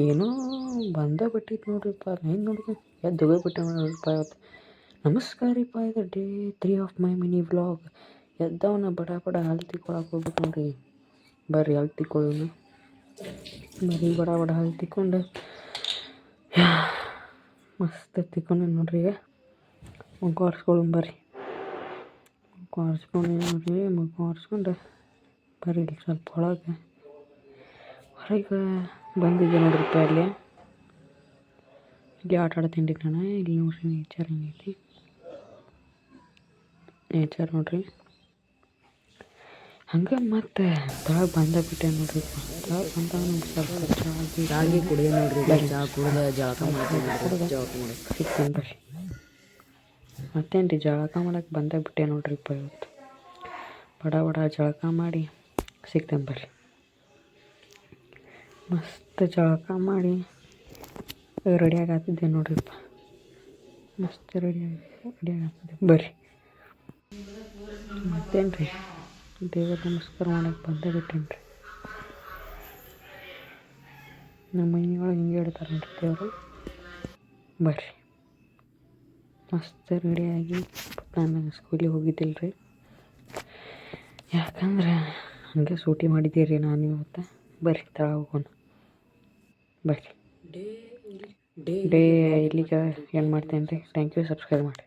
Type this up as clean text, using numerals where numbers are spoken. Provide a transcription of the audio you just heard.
ಏನೋ ಬಂದ ಬಿಟ್ಟಿತ್ತು ನೋಡ್ರಿಪ್ಪ. ಏನು ನೋಡಿದೆ ಎದ್ದು ಹೋಗ್ಬಿಟ್ಟೆ ನೋಡ್ರಿಪ್ಪ ಇವತ್ತು. ನಮಸ್ಕಾರ ರೀಪ್ಪ, ಇದು day 3 of my mini vlog. ಎದ್ದವನ ಬಡ ಬಡ ಹಾಲು ತಿಕ್ಕೊಳಕ್ಕೆ ಹೋಗ್ಬೇಕು ನೋಡ್ರಿ. ಬರ್ರಿ ಹಾಲು ತಿಕ್ಕೊಳ್ಳೋಣ. ಬರ್ರಿ ಬಡ ಬಡ ಹಾಲು ತಿಕ್ಕೊಂಡು ಮಸ್ತ್ ತಿಕ್ಕೊಂಡು ನೋಡ್ರಿ. ಈಗ ಮುಖ ಒರೆಸ್ಕೊಳ್ಳೋಣ ಬರ್ರಿ. ಮುಖ ಒರೆಸ್ಕೊಂಡು ನೋಡ್ರಿ. ಮುಖ ಒರೆಸ್ಕೊಂಡು ಬರ್ರಿ ಇಲ್ಲಿ ಸ್ವಲ್ಪ ಹೊರಗೆ ಬಂದಿದ್ದೆ ನೋಡ್ರಿಪ್ಪ. ಇಲ್ಲಿ ಆಟ ಆಡ್ತೀನಿ ರೀ ನಾನು. ಇಲ್ಲಿ ನೋಡ್ರಿ ನೇಚರ್ ಹೆಂಗೈತಿ. ನೇಚರ್ ನೋಡ್ರಿ. ಹಂಗೆ ಮತ್ತೆ ತಳಗೆ ಬಂದ ನೋಡ್ರಿ. ತಳಗೆ ಬಂದಾಗ ನಮ್ಗೆ ಸ್ವಲ್ಪ ಚಾಗಿ ಕುಡಿಯೋ ನೋಡ್ರಿ. ಚಹಾ ಕುಡ್ದು ಜಳಕ ಮಾಡಿ ಸಿಗ್ತೇನೆ ಬರ್ರಿ. ಮತ್ತೇನು ರೀ ಜಳಕ ಮಾಡಕ್ಕೆ ಬಂದೇ ನೋಡ್ರಿಪ್ಪ ಇವತ್ತು. ಬಡ ಬಡ ಜಳಕ ಮಾಡಿ ಸಿಗ್ತೇನೆ ಬರ್ರಿ. ಮಸ್ತ್ ಜಳಕ ಮಾಡಿ ರೆಡಿ ಆಗತ್ತಿದ್ದೆ ನೋಡ್ರಿಪ್ಪ. ಮಸ್ತ್ ರೆಡಿ ಆಗತ್ತಿದ್ದೆ ಬರ್ರಿ. ಮತ್ತೇನು ರೀ ದೇವ್ರ ನಮಸ್ಕಾರ ಮಾಡಕ್ಕೆ ಬಂದೇ ಬಿಟ್ಟೇನು ರೀ. ನಮ್ಮ ಮನೆಯೊಳಗೆ ಹಿಂಗೆ ಹೇಳ್ತಾರೆ ನೋಡ್ರಿ ದೇವರು. ಬರ್ರಿ ಮಸ್ತ್ ರೆಡಿಯಾಗಿ ನಾನು ಸ್ಕೂಲಿಗೆ ಹೋಗಿದ್ದಿಲ್ಲ ರೀ. ಯಾಕಂದ್ರೆ ಹಂಗೆ ಸೂಟಿ ಮಾಡಿದ್ದೀರಿ ನಾನು ಇವತ್ತು. ಬರ್ರಿ ತಳ ಹೋಗೋಣ ಬರ್ರಿ. ಡೇ ಇಲ್ಲಿಗೆ ಏನು ಮಾಡ್ತೇನೆ ರೀ. Thank you. ಸಬ್ಸ್ಕ್ರೈಬ್ ಮಾಡಿ.